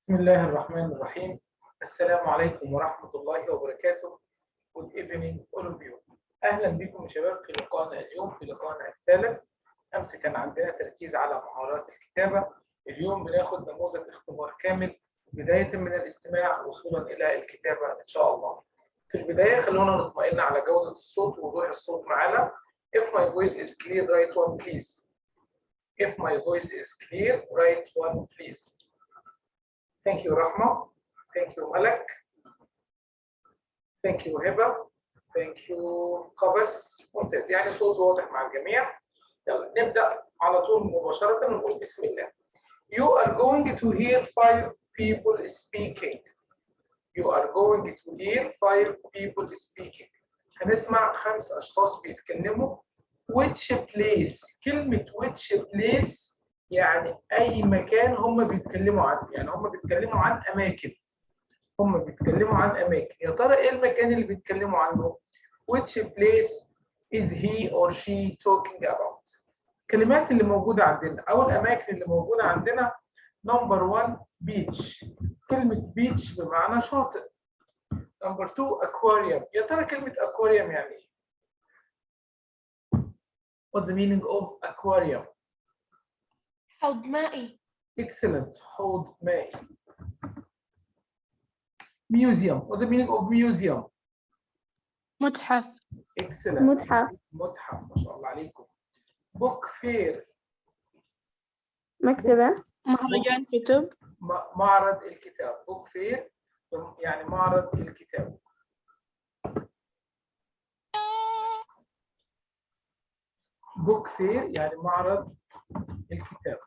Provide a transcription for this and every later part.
بسم الله الرحمن الرحيم. السلام عليكم ورحمة الله وبركاته. Good evening all of you. أهلا بكم يا شباب في لقائنا اليوم، في لقائنا الثالث. أمس كان عندنا تركيز على مهارات الكتابة. اليوم بناخد نموذج اختبار كامل بداية من الاستماع وصولا إلى الكتابة إن شاء الله. في البداية خلونا نطمئن على جودة الصوت ووضوح الصوت معانا. If my voice is clear, write one please. If my voice is clear, write one please. Thank you رحمة. Thank you ملك. Thank you هبة. Thank you قبس. ممتاز، يعني صوت واضح مع الجميع. يلا نبدأ على طول مباشرة ونقول بسم الله. You are going to hear 5 people speaking. You are going to hear 5 people speaking. هنسمع 5 أشخاص بيتكلموا. Which place؟ كلمة which place يعني أي مكان هم بيتكلموا عنه، يعني هم بيتكلموا عن أماكن. هم بيتكلموا عن أماكن. يا ترى إيه المكان اللي بيتكلموا عنه؟ Which place is he or she talking about؟ الكلمات اللي موجودة عندنا أو الأماكن اللي موجودة عندنا. نمبر 1 beach. كلمة beach بمعنى شاطئ. نمبر 2 aquarium. يا ترى كلمة aquarium يعني إيه؟ What's the meaning of aquarium؟ حوض مائي. Excellent. حوض مائي. Museum. What's the meaning of museum؟ متحف. Excellent. متحف. متحف، ما شاء الله عليكم. Book fair. مكتبة. مهرجان كتب. معرض الكتاب. Book fair يعني معرض الكتاب. Book fair يعني معرض الكتاب.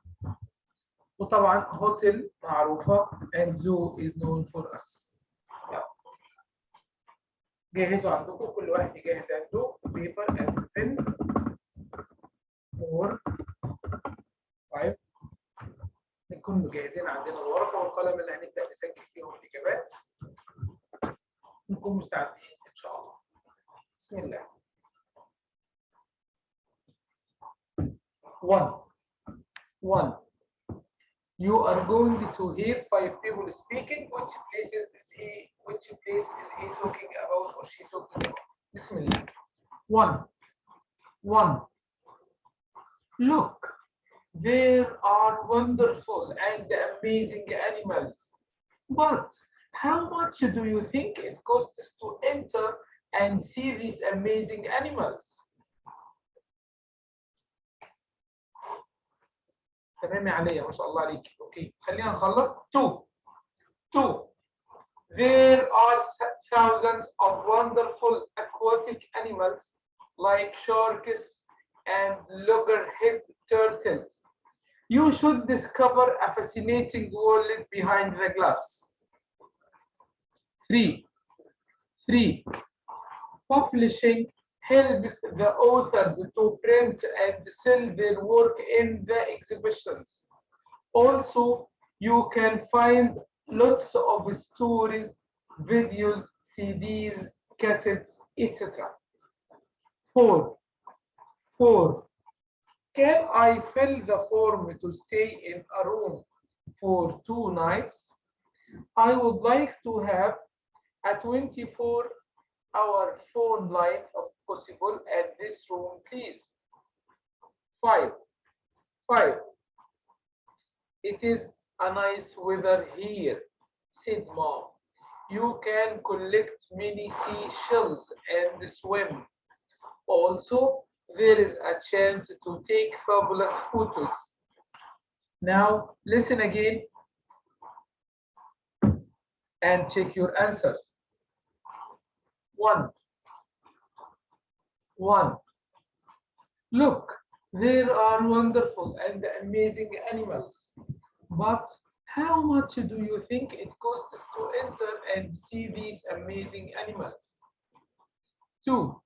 وطبعا هوتيل معروفة and zoo is known for us. جهزوا عندكم، كل واحد يجهز عنده paper and pen 4 5. نكون مجهزين عندنا الورقة والقلم اللي هنبدأ نسجل فيهم الإجابات. نكون مستعدين إن شاء الله. بسم الله. 1 You are going to hear 5 people speaking. Which place is he talking about or she talking about? Bismillah. 1 Look, there are wonderful and amazing animals. But how much do you think it costs to enter and see these amazing animals? تمام عليا، ما شاء الله عليك. اوكي، خلينا نخلص. 2 There are thousands of wonderful aquatic animals like sharks and loggerhead turtles. You should discover a fascinating world behind the glass. 3 Publishing helps the authors to print and sell their work in the exhibitions. Also, you can find lots of stories, videos, CDs, cassettes, etc. 4 Can I fill the form to stay in a room for 2 nights? I would like to have a 24-hour phone line if possible at this room, please. 5 It is a nice weather here, said Mom. You can collect many seashells and swim. Also, there is a chance to take fabulous photos. Now, listen again and check your answers. 1 Look, there are wonderful and amazing animals. But how much do you think it costs to enter and see these amazing animals? 2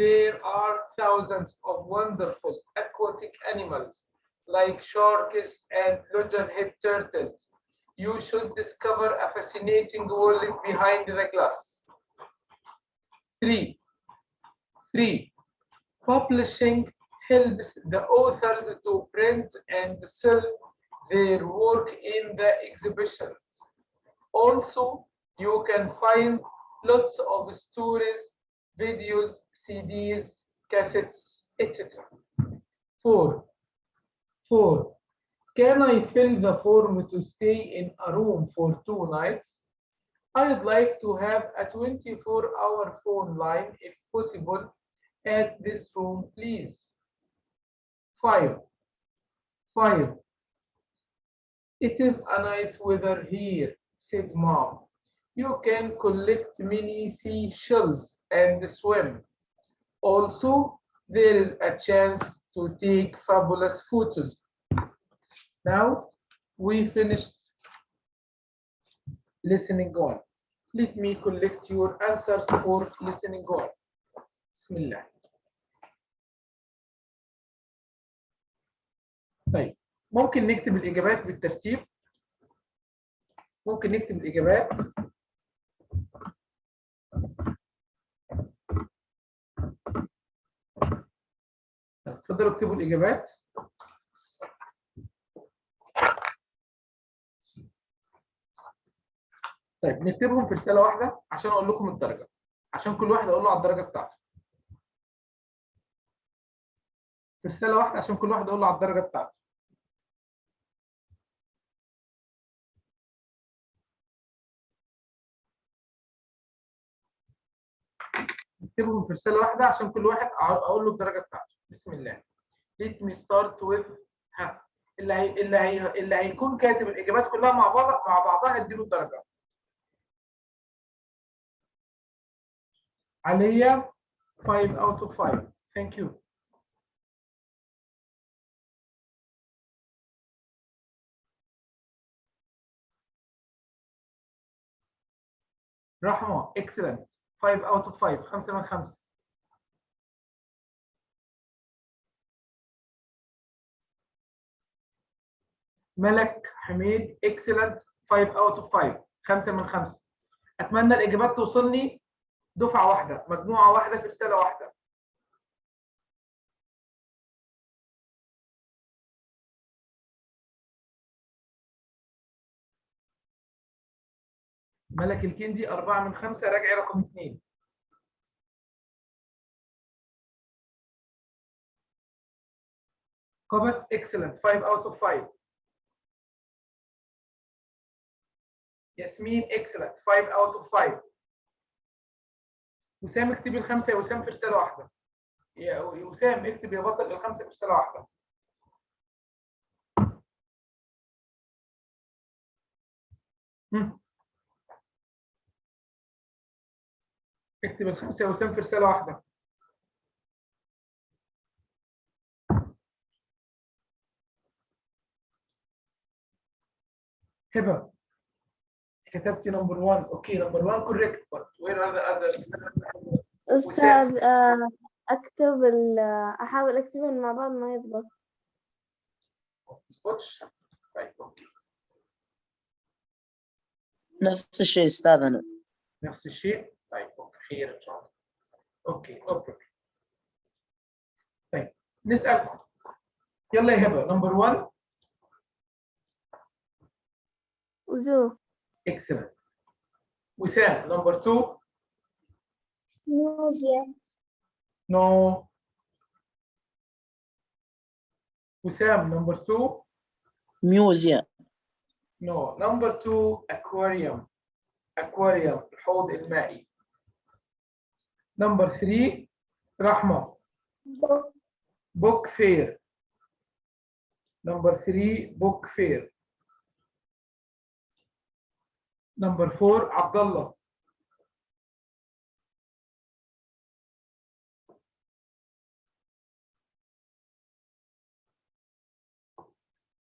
There are thousands of wonderful aquatic animals like sharks and loggerhead turtles. You should discover a fascinating world behind the glass. 3 Publishing helps the authors to print and sell their work in the exhibitions. Also, you can find lots of stories, videos, CDs, cassettes, etc. 4. Can I fill the form to stay in a room for 2 nights? I'd like to have a 24-hour phone line if possible at this room, please. 5. It is a nice weather here, said Mom. You can collect mini seashells and swim. Also, there is a chance to take fabulous photos. Now, we finished listening on. Let me collect your answers for listening on. Bismillah. طيب ممكن نكتب الإجابات بالترتيب. ممكن نكتب الإجابات. اتفضلوا اكتبوا الإجابات. طيب نكتبهم في رسالة واحدة عشان أقول لكم الدرجة. عشان كل واحد أقول له على الدرجة بتاعته. في رسالة واحدة عشان كل واحد أقول له على الدرجة بتاعته. نكتبهم في رسالة واحدة عشان كل واحد أقول له الدرجة بتاعته. بسم الله. Let me start with اللي هيكون كاتب الإجابات كلها مع بعضها هديله الدرجة. عليا 5 out of 5. Thank you. رحمة excellent 5 out of 5. 5 من 5. ملك حميد excellent 5 out of 5. 5 من 5. أتمنى الإجابات توصلني دفعة واحدة، مجموعة واحدة في رسالة واحدة. ملك الكندي 4 من 5. راجعي رقم 2. قبس excellent 5 out of 5. ياسمين excellent 5 out of 5. وسام اكتبي الخمسة يا وسام في رسالة واحدة. يا وسام اكتب يا بطل الخمسة في رسالة واحدة. اكتب الخمسة يا وسام في رسالة واحدة. هبة كتبتي نمبر 1. اوكي نمبر 1 correct but where are the others؟ أستاذ أكتب أحاول أكتبهم مع بعض ما يضبط. تظبطش؟ طيب اوكي. نفس الشيء أستاذنا. نفس الشيء؟ طيب اوكي خير ان شاء الله. اوكي اوكي. طيب نسأل. يلا يا هبة نمبر 1. وزو. excellent. وسام نمبر 2. ميوزيوم. no. وسام نمبر 2. ميوزيوم. no. نمبر 2 aquarium. aquarium الحوض المائي. نمبر 3 رحمة book fair. نمبر 3 book fair. نمبر 4 عبد الله.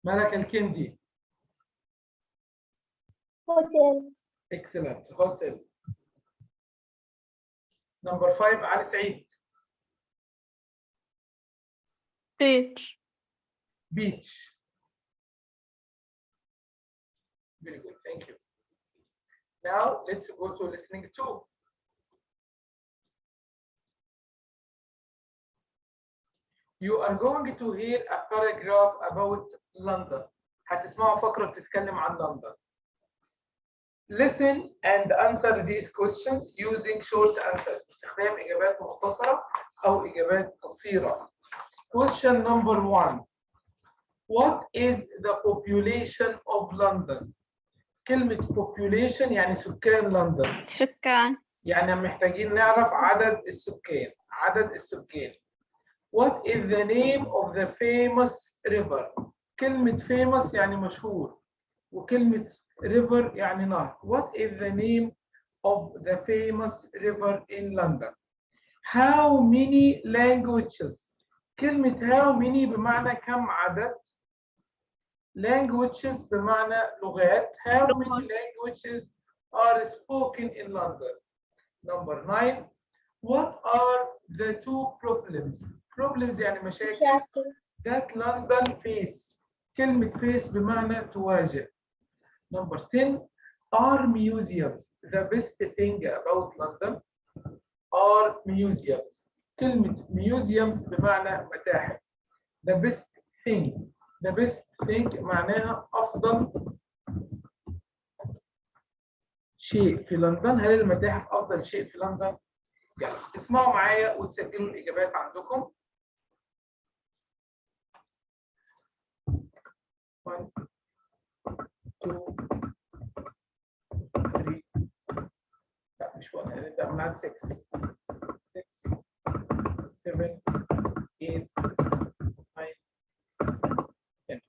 ملك الكندي. هوتيل. excellent hotel. نمبر 5 علي سعيد. beach. beach. very good thank you. Now let's go to listening 2. You are going to hear a paragraph about London. هتسمعوا فقرة بتتكلم عن لندن. Listen and answer these questions using short answers باستخدام إجابات مختصرة أو إجابات قصيرة. Question number 1. What is the population of London? كلمة population يعني سكان لندن. سكان. يعني محتاجين نعرف عدد السكان. عدد السكان. What is the name of the famous river? كلمة famous يعني مشهور وكلمة river يعني نهر. What is the name of the famous river in London? How many languages? كلمة how many بمعنى كم عدد. Languages بمعنى لغات. How many languages are spoken in London? Number 9. What are the two problems? Problems يعني مشاكل that London face. كلمة face بمعنى تواجه. Number 10. Are museums the best thing about London? Are museums. كلمة museums بمعنى متاحف. The best thing. The best thing معناها أفضل شيء في لندن. هل المتاحف أفضل شيء في لندن؟ يلا اسمعوا معايا وتسجلوا الإجابات عندكم. 1 2 3 لا مش 1 هنبدأ من عند 6 6 7 8 9 10.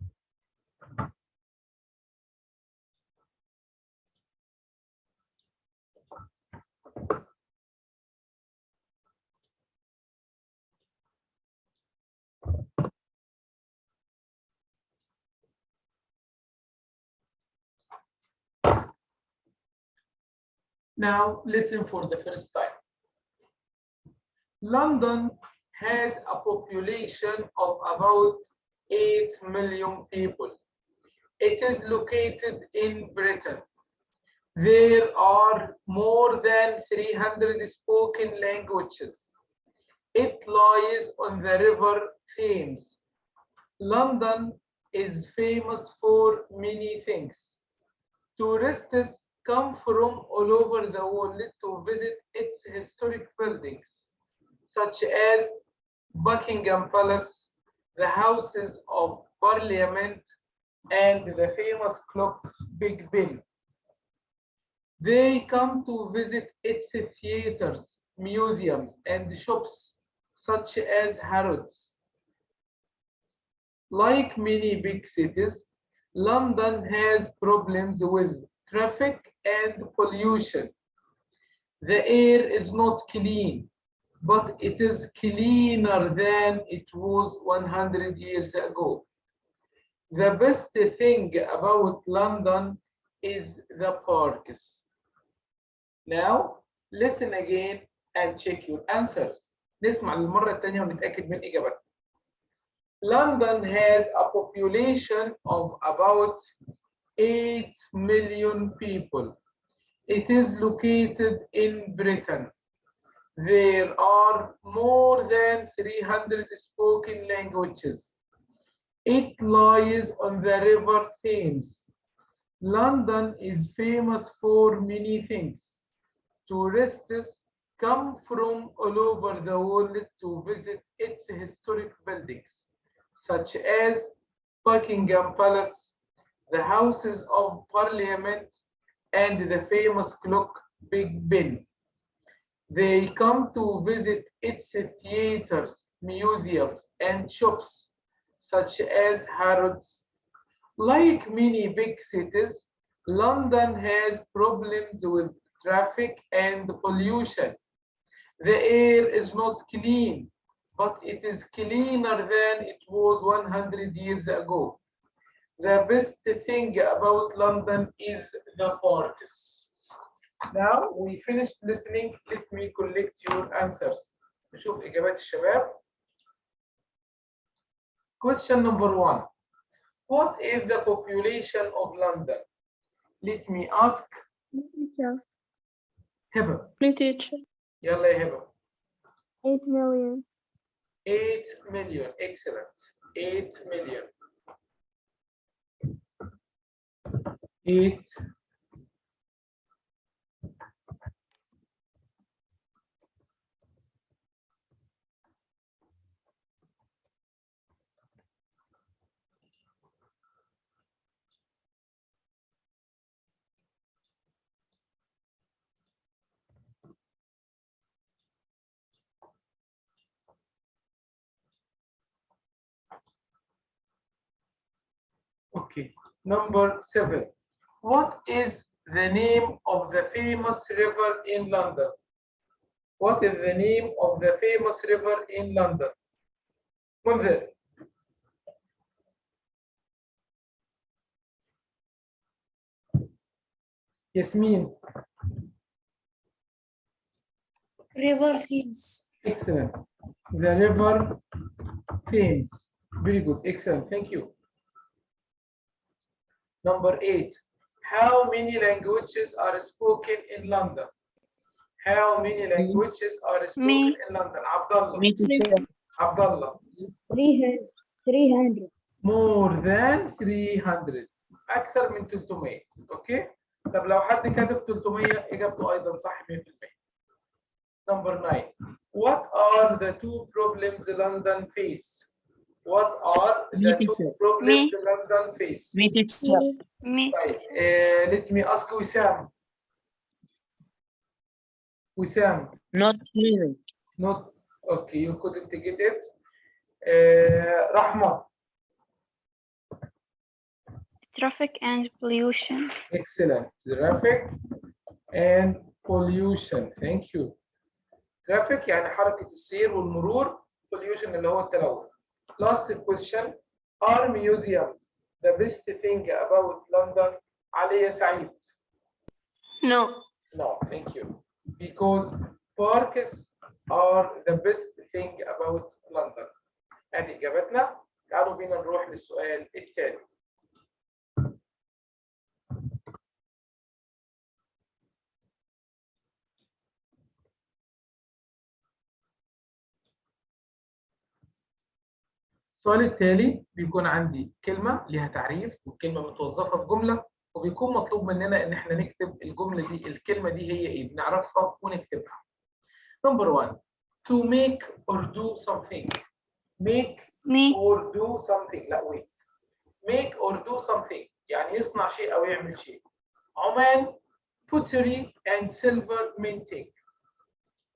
Now listen for the first time. London has a population of about 8 million people. It is located in Britain. There are more than 300 spoken languages. It lies on the river Thames. London is famous for many things. Tourists come from all over the world to visit its historic buildings, such as Buckingham Palace, the Houses of Parliament, and the famous clock Big Ben. They come to visit its theaters, museums, and shops, such as Harrods. Like many big cities, London has problems with traffic and pollution. The air is not clean, but it is cleaner than it was 100 years ago. The best thing about London is the parks. Now, listen again and check your answers. نسمع للمرة الثانية ونتأكد من إجابتنا. London has a population of about 8 million people. It is located in Britain. There are more than 300 spoken languages. It lies on the river Thames. London is famous for many things. Tourists come from all over the world to visit its historic buildings, such as Buckingham Palace, the Houses of Parliament, and the famous clock Big Ben. They come to visit its theaters, museums, and shops, such as Harrods. Like many big cities, London has problems with traffic and pollution. The air is not clean, but it is cleaner than it was 100 years ago. The best thing about London is the parks. Now we finished listening. Let me collect your answers. نشوف إجابات الشباب. Question number 1. What is the population of London? Let me ask هبة. Me teacher. يلا يا هبة. 8 million. 8 million. Excellent. 8 million. 8 Okay, number 7. What is the name of the famous river in London? What is the name of the famous river in London? منذر. Yasmin. River Thames. Excellent. The river Thames. Very good. Excellent. Thank you. Number 8. How many languages are spoken in London? How many languages are spoken in London? Abdullah. Me teacher. Abdullah. 300. More than 300. أكثر من 300. أوكي؟ طب لو حد كتب 300 إجابته أيضا صح 100%. Number 9. What are the two problems London face? What are the two problems London face? Me teacher. Me. طيب let me ask Wissam. Wissam. Not clearing. Not okay. You couldn't get it. Rahma. Traffic and pollution. Excellent. Traffic and pollution. Thank you. Traffic يعني حركة السير والمرور. Pollution اللي هو التلوث. Last question. Are museums the best thing about London? علي سعيد. No. No, thank you. Because parks are the best thing about London. ادي اجابتنا. تعالوا بينا نروح للسؤال التالي. السؤال التالي بيكون عندي كلمة ليها تعريف وكلمة متوظفة في جملة وبيكون مطلوب مننا إن إحنا نكتب الجملة دي الكلمة دي هي إيه بنعرفها ونكتبها. Number 1. To make or do something. Make or do something. لا wait. Make or do something يعني يصنع شيء أو يعمل شيء. عمان pottery and silver minting.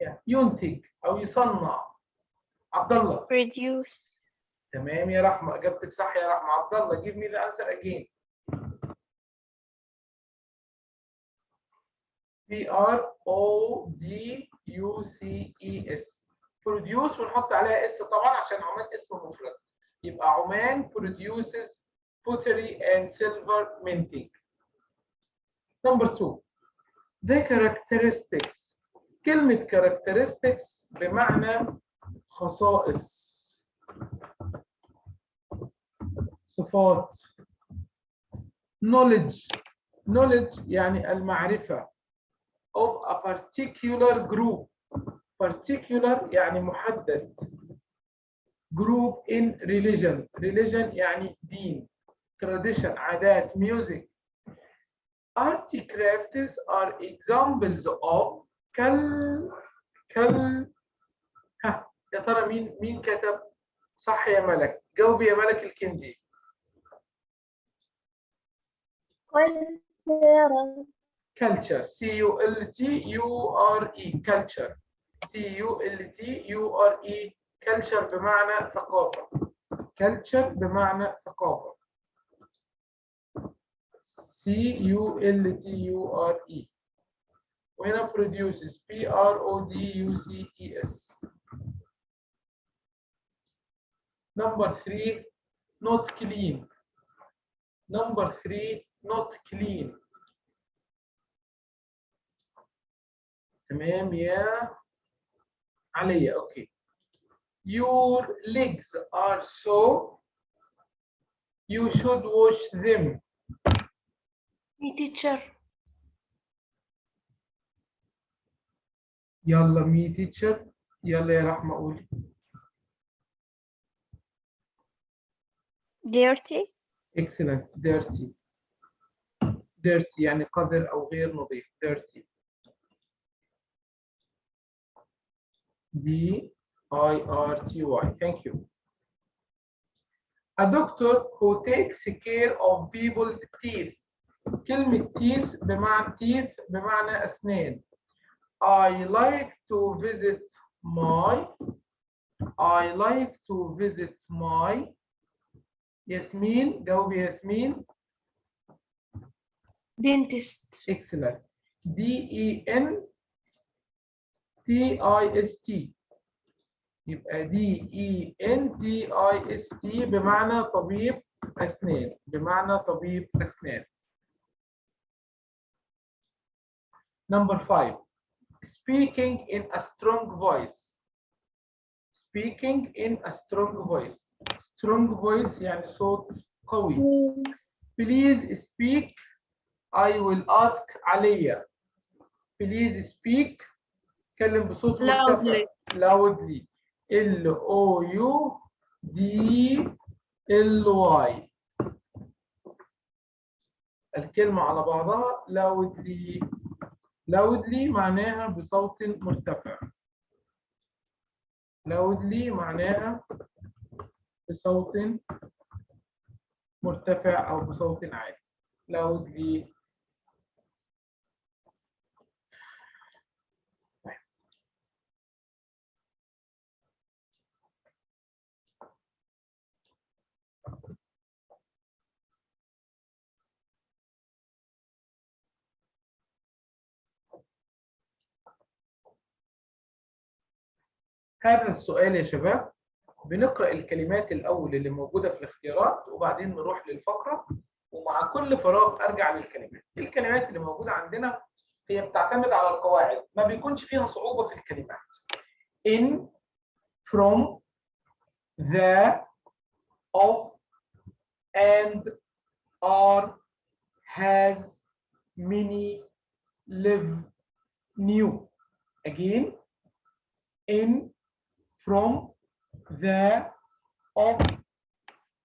يعني ينتج أو يصنع. عبد الله. Produce. تمام يا رحمة إجابتك صح يا رحمة. عبد الله give me the answer again. Produce. produce ونحط عليها اس طبعا عشان عمان اسم مفرد. يبقى عمان produces pottery and silver minting. Number 2. The characteristics. كلمة characteristics بمعنى خصائص. صفات. knowledge يعني المعرفة of a particular group. particular يعني محدد. group in religion يعني دين. tradition عادات. music. art crafts are examples of ها يا ترى مين كتب صح يا ملك؟ جاوبي يا ملك الكندي. culture. C-U-L-T-U-R-E. culture. C-U-L-T-U-R-E. culture بمعنى ثقافة. culture بمعنى ثقافة. C-U-L-T-U-R-E. وهنا produces. P-R-O-D-U-C-E-S. Number 3. not clean. Number 3. not clean. تمام يا عليا. اوكي. Your legs are so. You should wash them. Me teacher. يلا me teacher. يلا يا رحمة قولي. Dirty. Excellent. dirty. dirty يعني قذر أو غير نظيف. dirty. D-I-R-T-Y. Thank you. A doctor who takes care of people's teeth. كلمة teeth بمعنى أسنان. I like to visit my ياسمين، جاوبي ياسمين. dentist. Excellent. D-E-N-T-I-S-T. يبقى D-E-N-T-I-S-T بمعنى طبيب أسنان. Number 5. Speaking in a strong voice. Strong voice يعني صوت قوي. Please speak. I will ask عليا. Please speak. اتكلم بصوت مرتفع. Loudly. L-O-U-D-L-Y. الكلمة على بعضها loudly معناها بصوت مرتفع. معناها بصوت مرتفع أو بصوت عالي. loudly. هذا السؤال يا شباب بنقرأ الكلمات الأول اللي موجودة في الاختيارات وبعدين نروح للفقرة، ومع كل فراغ أرجع للكلمات. الكلمات اللي موجودة عندنا هي بتعتمد على القواعد، ما بيكونش فيها صعوبة في الكلمات. in, from, the, of, and, are, has, many, live, new. Again, in, from, the, of,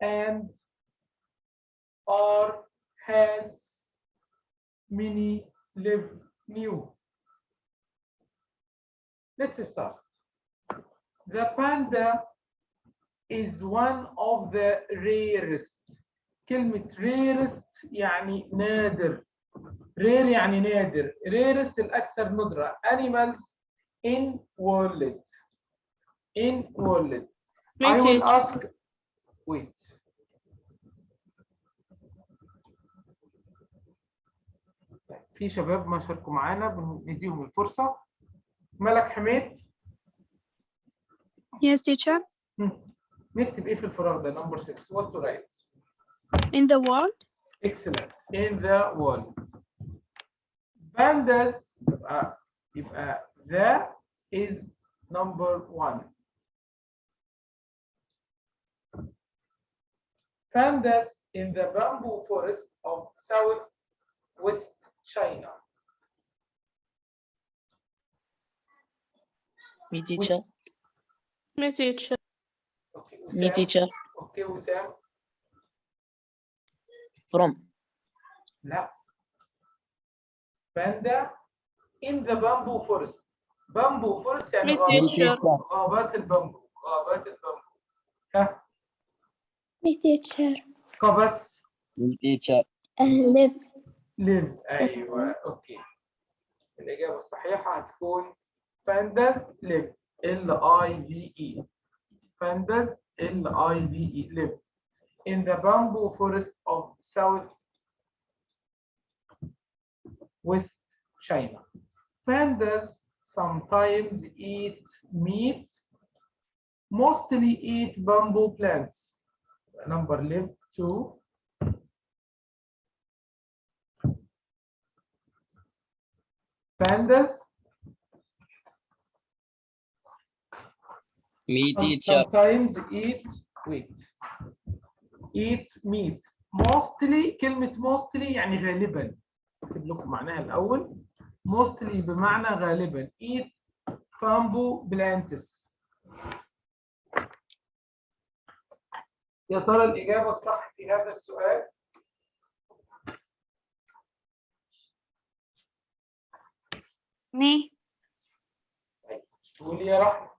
and, are, has, many, live, new. Let's start. The panda is one of the rarest. كلمة rarest يعني نادر. rare يعني نادر. rarest الأكثر ندرة. animals in world. I will ask. Wait. في شباب ما شاركوا معانا بنديهم الفرصة. ملك حميد. Yes, teacher. نكتب ايه في الفراغ ده؟ number 6. What to write? In the world. Excellent. In the world. Pandas يبقى the is number 1. Pandas in the bamboo forest of southwest China. Me teacher. Okay, Me teacher. Okay, Wissam. From. لا. Panda in the bamboo forest. Bamboo forest يعني غابات البامبو. ها. Me teacher. قبس. Me teacher. Live. أيوة. أوكي. الإجابة الصحيحة هتكون pandas live. L-I-V-E. Pandas L-I-V-E live in the bamboo forest of southwest China. Pandas sometimes eat meat, mostly eat bamboo plants. Number live 2. Pandas. Me teacher. Sometimes eat meat. Mostly كلمة mostly يعني غالبا. أكتب لكم معناها الأول. Mostly بمعنى غالبا. Eat bamboo plants. يا ترى الإجابة الصح في هذا السؤال؟ Me طيب تقولي يا رحمة.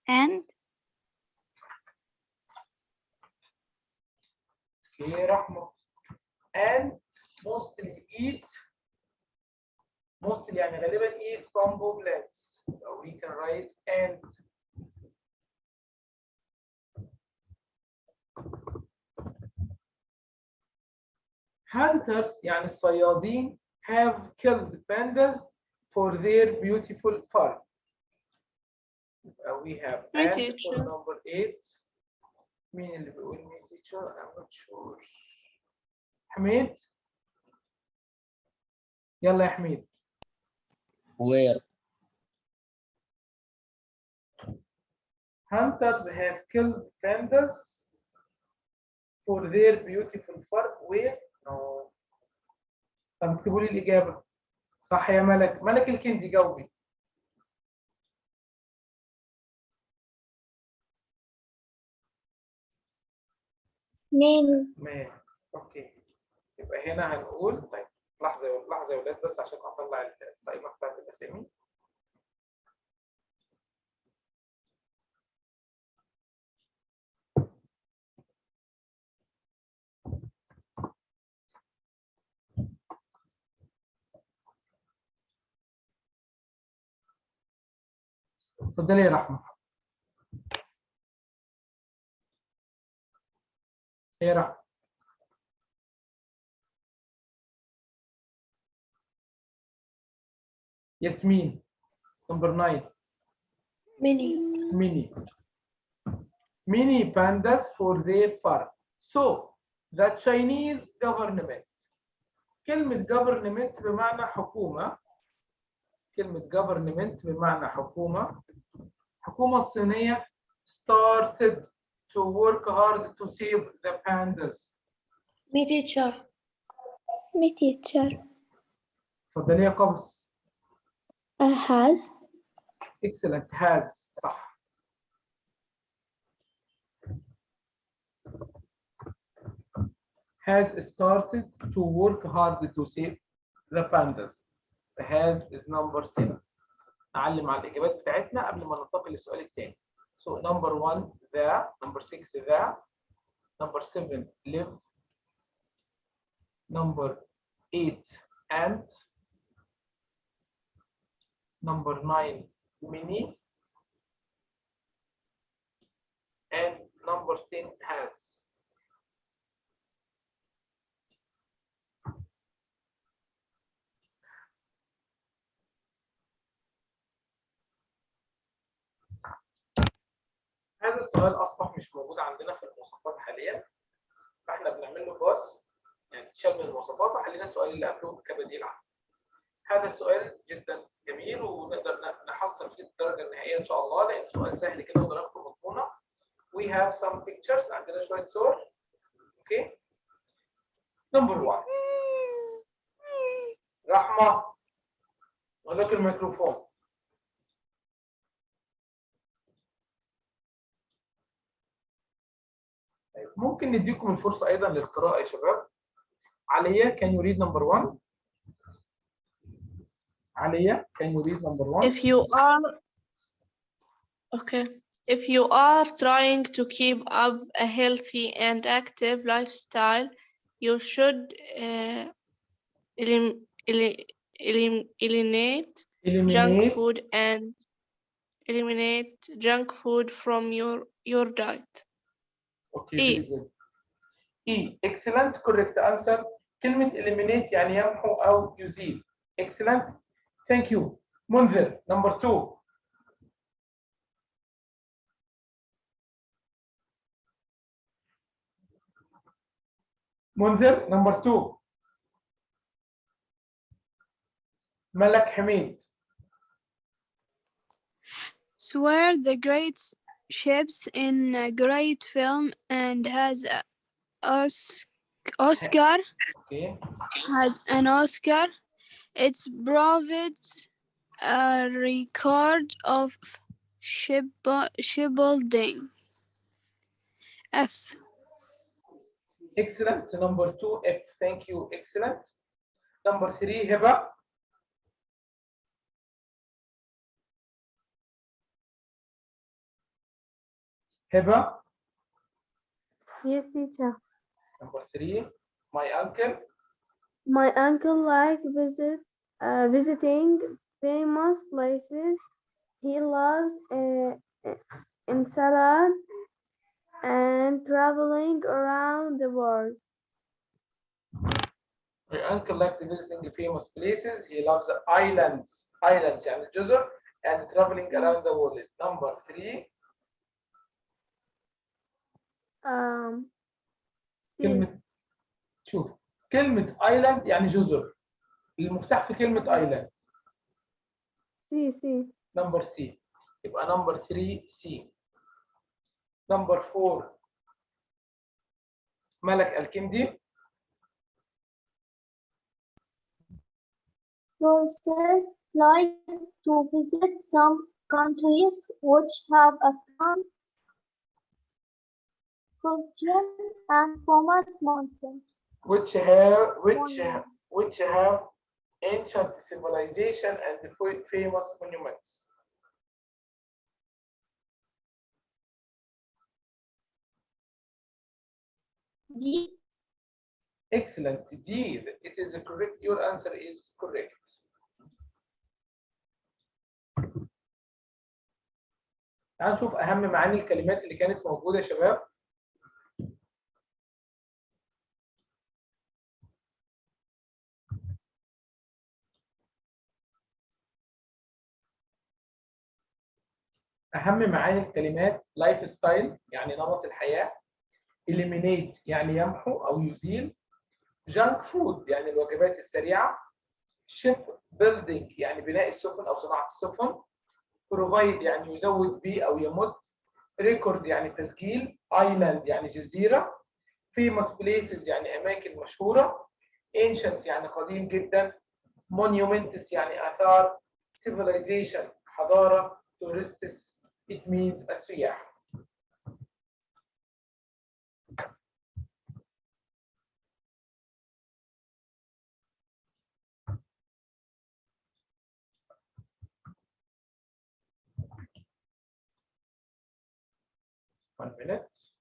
and يا رحمة. and mostly eat mostly يعني غالبا eat bamboo plants. أو we can write and. Hunters يعني الصيادين have killed pandas for their beautiful fur. We have Me and teacher. for number 8. مين اللي بيقول me teacher? I'm not sure. حميد. يلا يا حميد. where Hunters have killed pandas for their beautiful fur. Where? No. طب اكتبوا لي الإجابة. صح يا ملك. ملك الكندي جاوبي. مين؟ مان. اوكي. يبقى هنا هنقول طيب لحظة لحظة يا ولاد بس عشان أطلع القائمة بتاعت الأسامي. اتفضلي يا رحمة. يا رحمة. ياسمين. نمبر 9. Many. Many pandas for their fur. So the Chinese government. كلمة government بمعنى حكومة. كلمة government بمعنى حكومة. الحكومة الصينية started to work hard to save the pandas. Me teacher. Me teacher. اتفضلي يا قبس. Has. excellent. has صح. has started to work hard to save the pandas. has is number 10. نعلم على الإجابات بتاعتنا قبل ما ننتقل للسؤال الثاني. So number 1 the, number 6 the, number 7 live, number 8 and, number 9 many, and number 10 has. هذا السؤال اصبح مش موجود عندنا في المواصفات حاليا، فاحنا بنعمل له باس يعني تشال من المواصفات وحلينا السؤال اللي قبله كبديل عنه. هذا السؤال جدا جميل ونقدر نحصل فيه الدرجه النهائيه ان شاء الله لانه سؤال سهل كده ودرجته مضمونه. We have some pictures. عندنا شويه صور. اوكي. نمبر 1 رحمه ولك الميكروفون. ممكن نديكم الفرصه ايضا للقراءه يا شباب. عليا كان يريد نمبر 1. عليا كان يريد نمبر 1. If you are trying to keep up a healthy and active lifestyle, you should eliminate junk food from your diet. Okay, very good. E. Excellent. Correct answer. كلمة eliminate يعني يمحو أو يزيل. Excellent. Thank you. منذر. Number 2. منذر. Number 2. ملك حميد. Swear the great ships in a great film and has a Oscar. Okay. Has an Oscar. It's provides a record of shipbuilding. F. Excellent. Number 2 F. Thank you. Excellent. Number 3 هبة. هبة. Yes, teacher. Number 3. My uncle. My uncle like visiting famous places. He loves in salad and traveling around the world. My uncle likes visiting famous places. He loves islands. Islands يعني الجزر and traveling around the world. Number 3. C. كلمة شوف كلمة island يعني جزر. المفتاح في كلمة island. C. Number C. يبقى number 3 C. Number 4 ملك الكندي. Tourists like to visit some countries which have a culture and famous mountains. which have ancient civilization and famous monuments. D. Excellent. D. It is correct. Your answer is correct. تعالوا نشوف أهم معاني الكلمات اللي كانت موجودة يا شباب. أهم معاني الكلمات لايف ستايل يعني نمط الحياة، eliminate يعني يمحو أو يزيل، junk food يعني الوجبات السريعة، ship building يعني بناء السفن أو صناعة السفن، provide يعني يزود به أو يمد، record يعني تسجيل، island يعني جزيرة، famous places يعني أماكن مشهورة، ancient يعني قديم جدا، monuments يعني آثار، civilization حضارة، tourists it means السياح. One minute.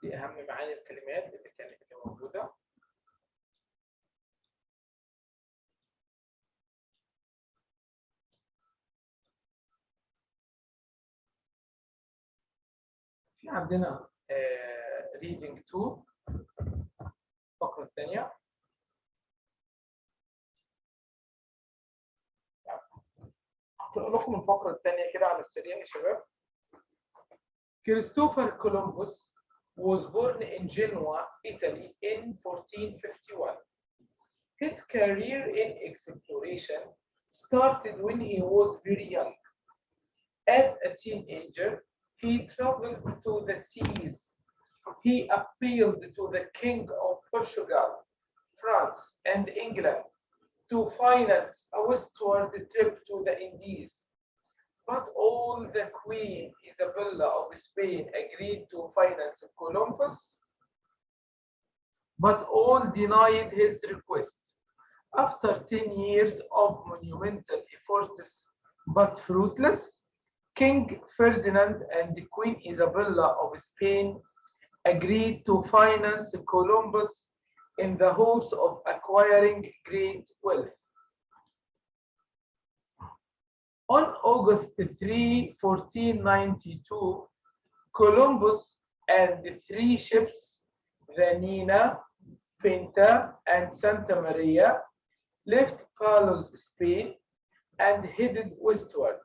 دي أهم معاني الكلمات اللي كانت موجودة. في عندنا reading 2 الفقرة الثانية. هقرأ لكم الفقرة الثانية كده على السريع يا شباب. Christopher Columbus was born in Genoa, Italy in 1451. His career in exploration started when he was very young. As a teenager, he traveled to the seas. He appealed to the King of Portugal, France, and England to finance a westward trip to the Indies. But all the Queen Isabella of Spain agreed to finance Columbus, but all denied his request. After 10 years of monumental efforts but fruitless, King Ferdinand and Queen Isabella of Spain agreed to finance Columbus in the hopes of acquiring great wealth. On August 3, 1492, Columbus and the 3 ships, the Nina, Pinta, and Santa Maria, left Palos, Spain, and headed westward.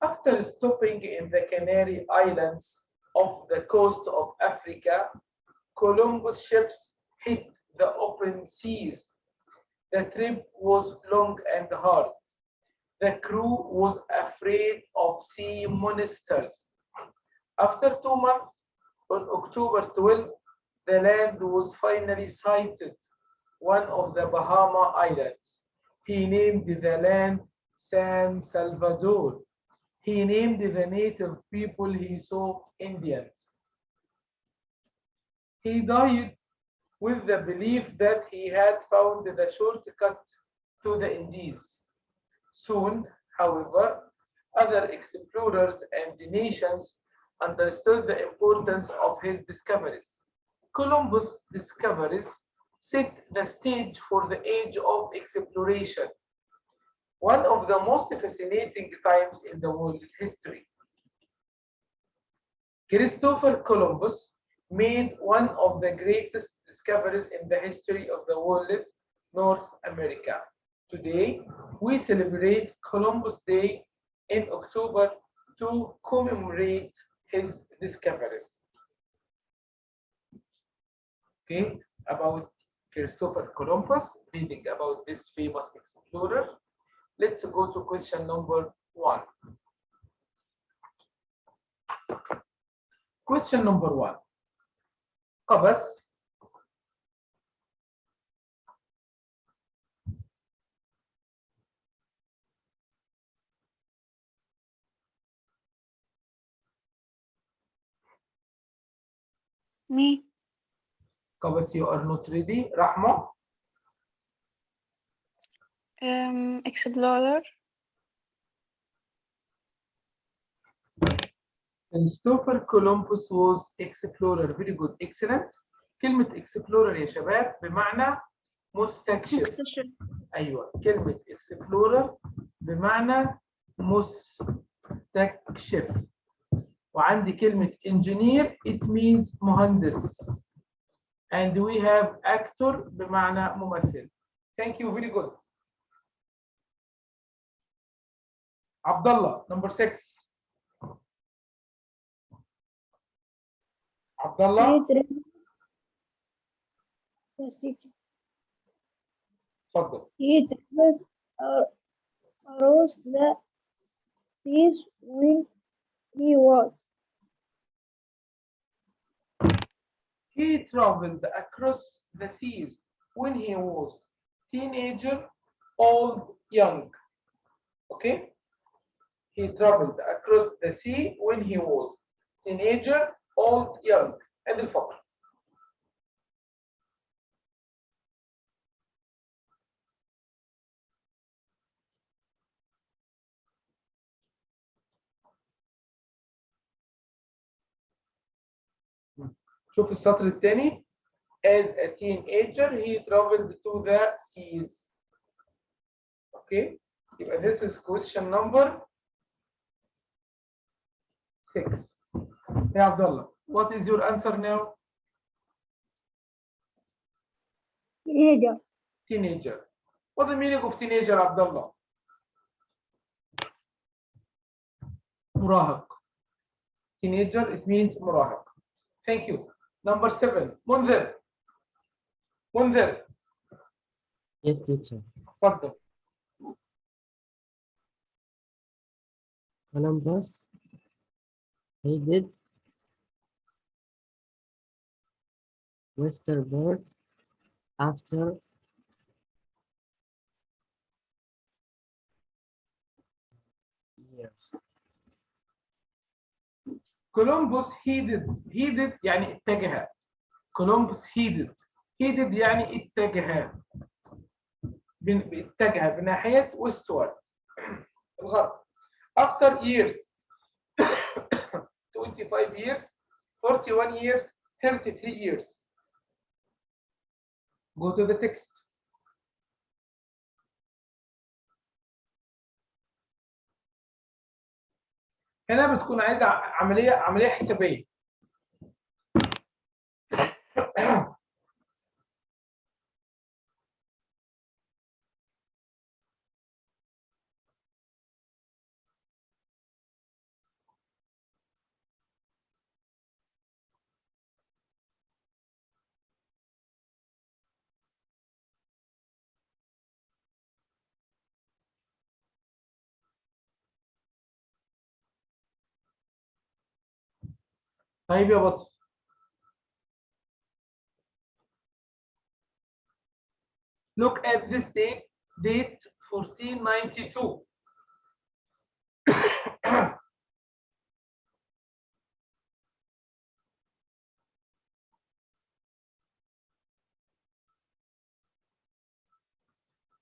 After stopping in the Canary Islands off the coast of Africa, Columbus' ships hit the open seas. The trip was long and hard. The crew was afraid of sea monsters. After 2 months, on October 12, the land was finally sighted, one of the Bahama Islands. He named the land San Salvador. he named the native people he saw Indians. He died with the belief that he had found the shortcut to the Indies. Soon, however, other explorers and nations understood the importance of his discoveries. Columbus' discoveries set the stage for the age of exploration, one of the most fascinating times in the world history. Christopher Columbus made one of the greatest discoveries in the history of the world, North America. Today, we celebrate Columbus Day in October to commemorate his discoveries. Okay, about Christopher Columbus, reading about this famous explorer. Let's go to question number 1. Question number 1. قبس Me. قبس, you are not ready. Rahma. Explorer. Christopher Columbus was explorer. Very good. Excellent. كلمة explorer يا شباب بمعنى مستكشف. أيوة. كلمة explorer بمعنى مستكشف. وعندي كلمة engineer, it means مهندس. And we have actor بمعنى ممثل. Thank you. Very good. عبد الله, number 6. عبد الله. اتفضل. He traveled across the seas when he was He traveled across the seas when he was teenager, old, young. Okay? He traveled across the sea when he was teenager, old, young. هذه الفقرة. شوف السطر الثاني. As a teenager, he traveled to the seas. Okay? يبقى this is question number 6. يا عبد الله, what is your answer now? teenager. Teenager. What the meaning of teenager, عبد الله? مراهق. Teenager, it means مراهق. Thank you. Number 7. منذر. منذر. Yes, teacher. اتفضل. Columbus, he did westward after years. Columbus headed يعني اتجه. Columbus headed يعني اتجه بناحية westward الغرب. After years 25 years 41 years 33 years. Go to the text. هنا بتكون عايزة عملية حسابية. طيب يا بطل. Look at this date 1492.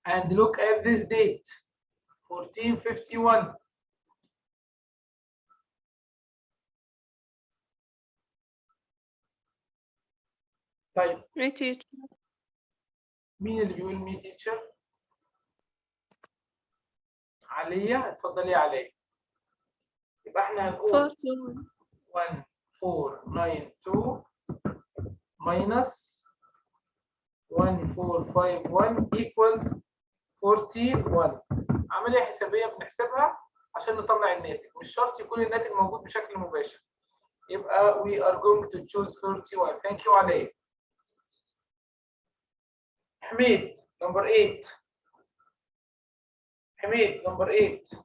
And look at this date, 1451. طيب Me teacher. مين اللي بيقول مي تيتشر؟ عليا، اتفضلي يا عليا. يبقى احنا هنقول 41. 1492 minus 1451 equals 41. عملية حسابية بنحسبها عشان نطلع الناتج، مش شرط يكون الناتج موجود بشكل مباشر. يبقى we are going to choose 31. Thank you علي. حميد number 8. حميد number 8.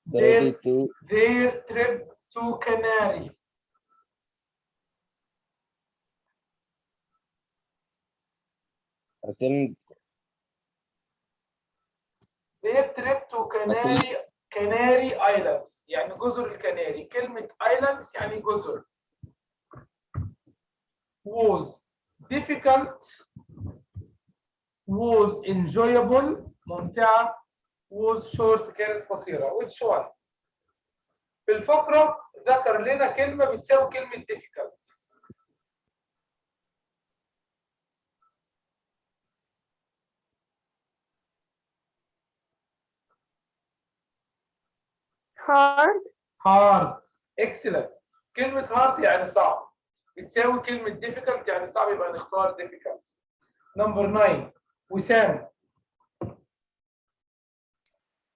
their Their trip to Canary. attend Their trip to Canary Islands. يعني جزر الكناري. كلمة islands يعني جزر. Was difficult, was enjoyable ممتعة, was short كانت قصيرة. Which one؟ في الفقرة ذكر لنا كلمة بتساوي كلمة difficult. hard. excellent. كلمة hard يعني صعب بتساوي كلمة difficult يعني صعب، يبقى نختار difficult. number 9 وسام.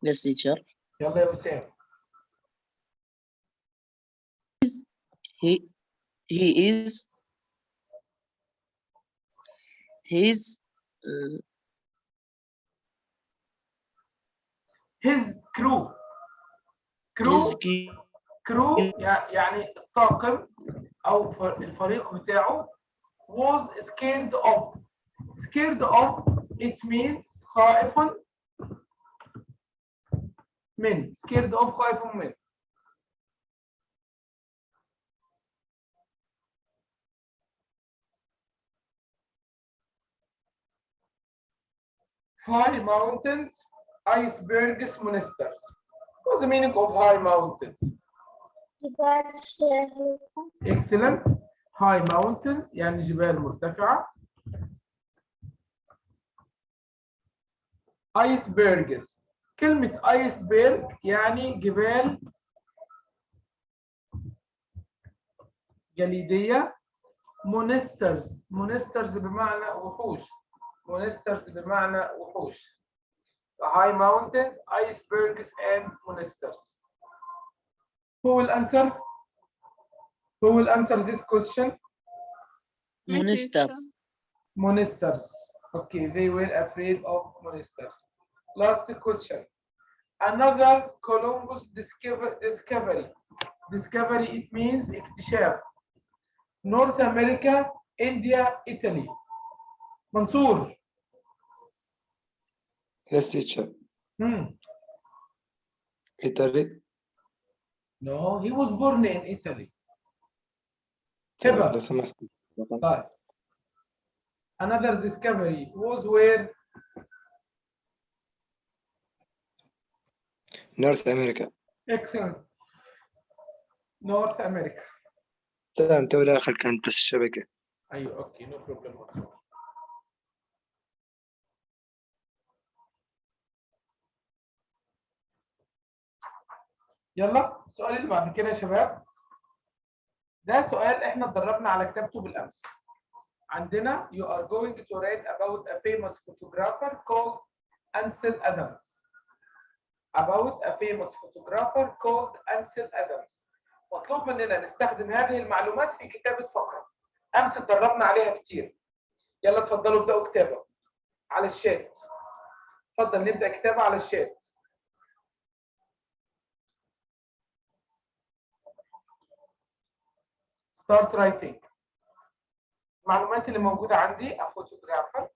Yes, teacher. يلا يا وسام. He is his his crew. his crew يعني الطاقم او الفريق بتاعه was scared of. scared of it means خائف من. scared of خائف من. high mountains, icebergs, monsters. What's the meaning of high mountains? جبال شاهقة. Excellent. high mountains يعني جبال مرتفعة. icebergs. كلمة iceberg يعني جبال جليدية. monsters بمعنى وحوش. monsters بمعنى وحوش. high mountains, icebergs and monsters. Who will answer? Who will answer this question? Me teacher. monsters. Okay, they were afraid of monsters. Last question. Another Columbus discovery. Discovery, it means اكتشاف. North America, India, Italy. Mansour. yes teacher Italy. No, he was born in Italy. لو سمحت. طيب. Another discovery was where? North America. Excellent. North America. انت ولا اخر كانت بس الشبكة. ايوه اوكي نو بروبلم whatsoever. يلا السؤال اللي بعد كده يا شباب، ده سؤال احنا اتدربنا على كتابته بالامس. عندنا you are going to write about a famous photographer called Ansel Adams. About a famous photographer called Ansel Adams. مطلوب مننا نستخدم هذه المعلومات في كتابة فقرة. امس اتدربنا عليها كتير. يلا اتفضلوا ابدأوا كتابة على الشات. اتفضل نبدأ كتابة على الشات. Start writing. المعلومات اللي موجودة عندي: a photographer,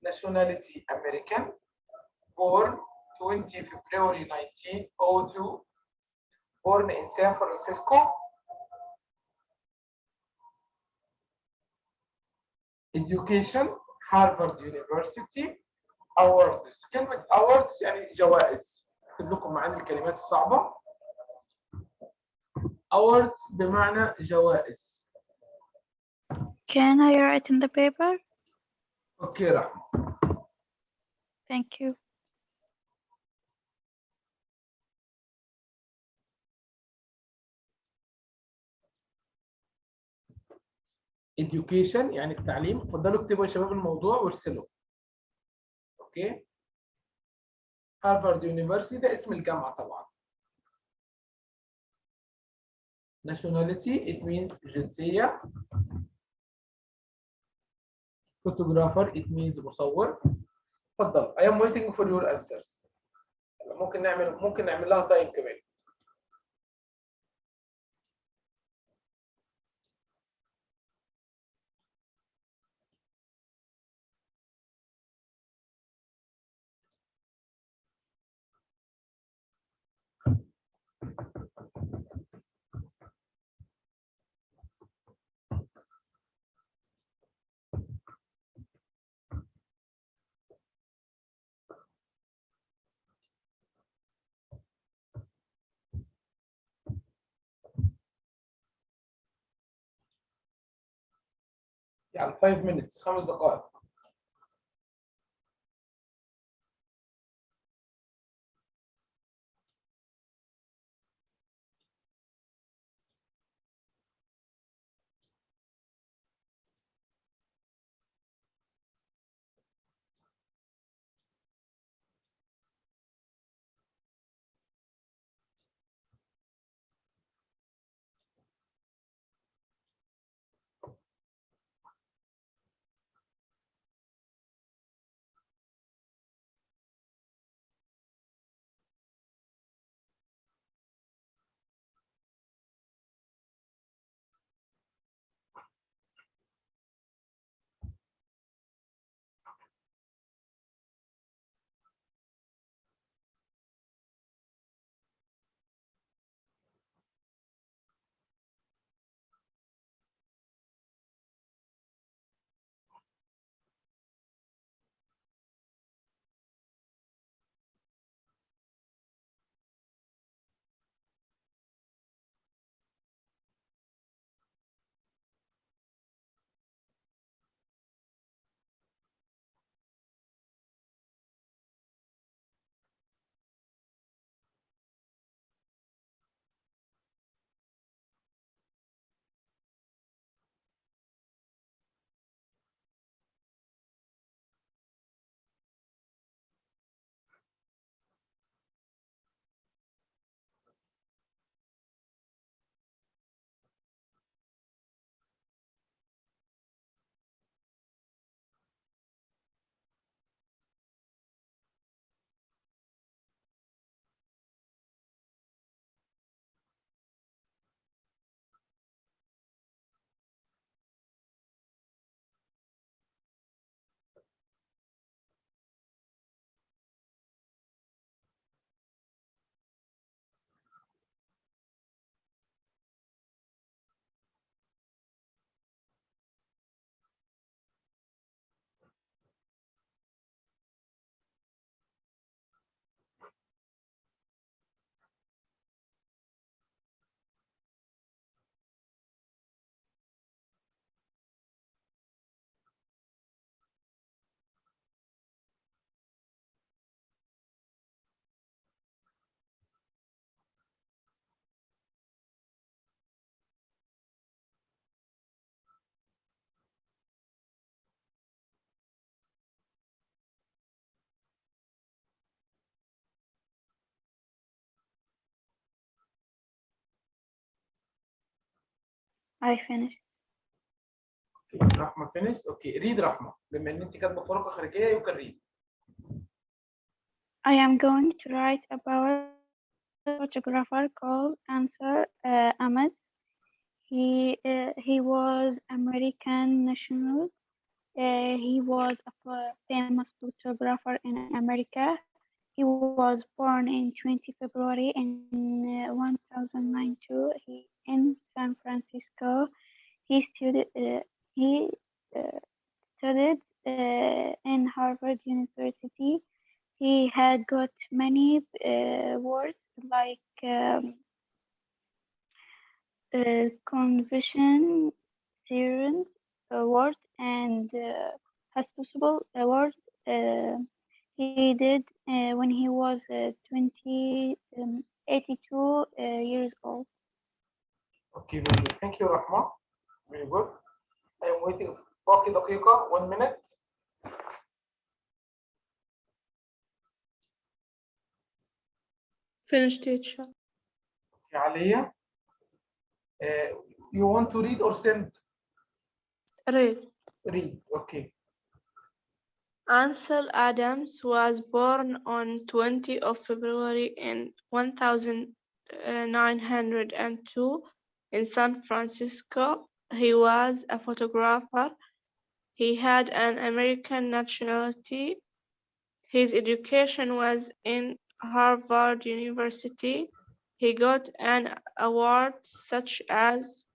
nationality American, born 20 February 1902, born in San Francisco. Education Harvard University. Awards، كلمة awards يعني جوائز. اكتب لكم معاني الكلمات الصعبة. awards بمعنى جوائز. Can I write in the paper? اوكي رحمة. Thank you. education يعني التعليم. اتفضلوا اكتبوا يا شباب الموضوع وارسلوا. اوكي. هارفارد يونيفرسيتي ده اسم الجامعة طبعا. nationality it means جنسية. photographer it means مصور. اتفضل. I am waiting for your answers. ممكن نعمل لها تايم كمان. يعني 5 minutes 5 دقائق. I finished. اوكي رحمة finished. اوكي ريد رحمة. بما ان انت كاتبة طرق خارجية you can read. I am going to write about a photographer called Ansar Ahmed. He was American national. He was a famous photographer in America. He was born in 20 February in 1092 in San Francisco. He he uh, studied in Harvard University. He had got many words like conversion, Siren's award, and hospitable award. Uh, he did when he was 82 years old. Okay, very good. Thank you, Rahma. Very good. I am waiting. باقي دقيقة 1 minute. Finish, teacher. Okay, عليا. You want to read or send? Read. Read. Okay. Ansel Adams was born on 20 of February in 1902 in San Francisco. He was a photographer. He had an American nationality. His education was in Harvard University. He got an award such as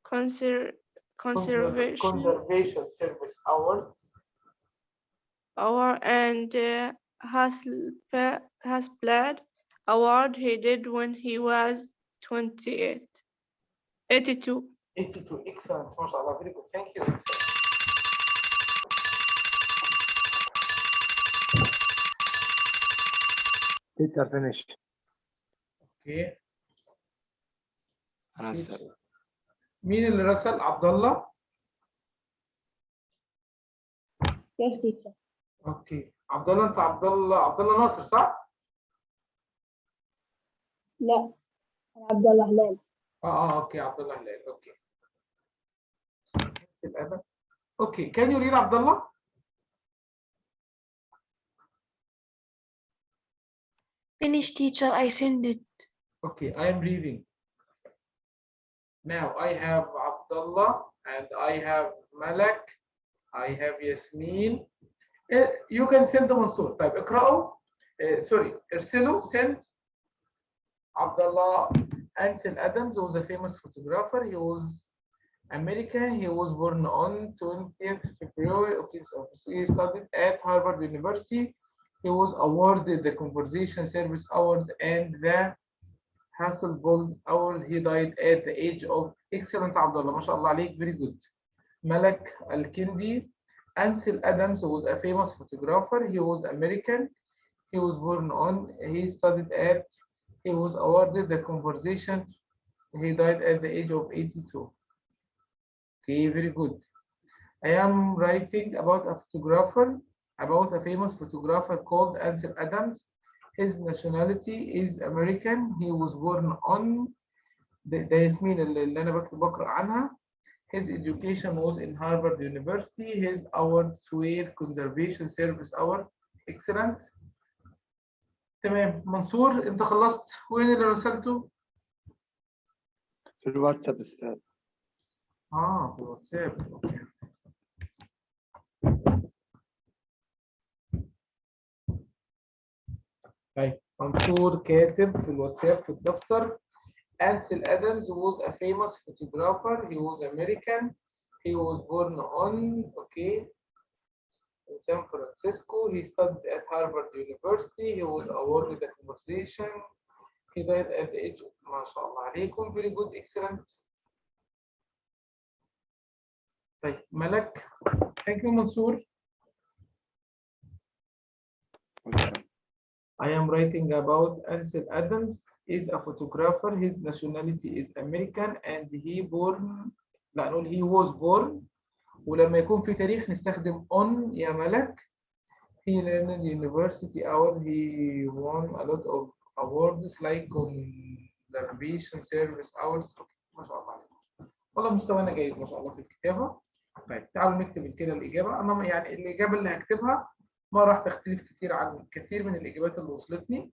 Conservation Conservation Service Award. Award and Hasblad Award he did when he was 82. 82. Excellent. ما شاء الله. Very good. Thank you. Excellent. Teacher finished. Okay. أنا أسأل. مين اللي رسل؟ عبد الله. Yes, teacher. اوكي. عبد الله انت عبد الله ناصر صح؟ لا، أنا عبد الله هلال. اوكي عبد الله هلال. اوكي. اوكي. Can you read عبد الله؟ Finish, teacher. I send it. Okay, I am reading. Now I have Abdullah and I have Malak. I have Yasmin. You can send Mansour. طيب اقرأوا. Sorry, ارسلوا. Send Abdullah. Ansel Adams was a famous photographer. He was American. He was born on 20th February. Okay, so he studied at Harvard University. He was awarded the Conversation Service Award and the Hasselblad Award. He died at the age of excellent Abdullah. ما شاء الله عليك. Very good. Malak Al-Kindi. Ansel Adams was a famous photographer. He was American. He was born on. He studied at. He was awarded the Conversation. He died at the age of 82. Okay, very good. I am writing about a photographer, about a famous photographer called Ansel Adams. His nationality is American. He was born on ده ياسمين اللي أنا بقرأ عنها. His education was in Harvard University. His awards were Conservation Service Award. Excellent. تمام. منصور أنت خلصت. وين اللي رسلته؟ في الواتساب أستاذ. في الواتساب. أوكي. طيب منصور كاتب في الواتساب في الدفتر. Ansel Adams was a famous photographer. He was American. He was born on, in San Francisco. He studied at Harvard University. He was awarded the Conversation. He died at the age of, ما شاء الله عليكم. Very good, excellent. طيب ملك. Thank you, Mansoor. I am writing about Ansel Adams. Is a photographer. His nationality is American and he born. لا نقول he was born. ولما يكون في تاريخ نستخدم on يا ملك. He learned university award. He won a lot of awards like conservation service awards. ما شاء الله عليك. والله مستوانا جيد ما شاء الله في الكتابة. طيب تعالوا نكتب كده الإجابة. أنا يعني الإجابة اللي هكتبها ما راح تختلف كتير عن كثير من الإجابات اللي وصلتني.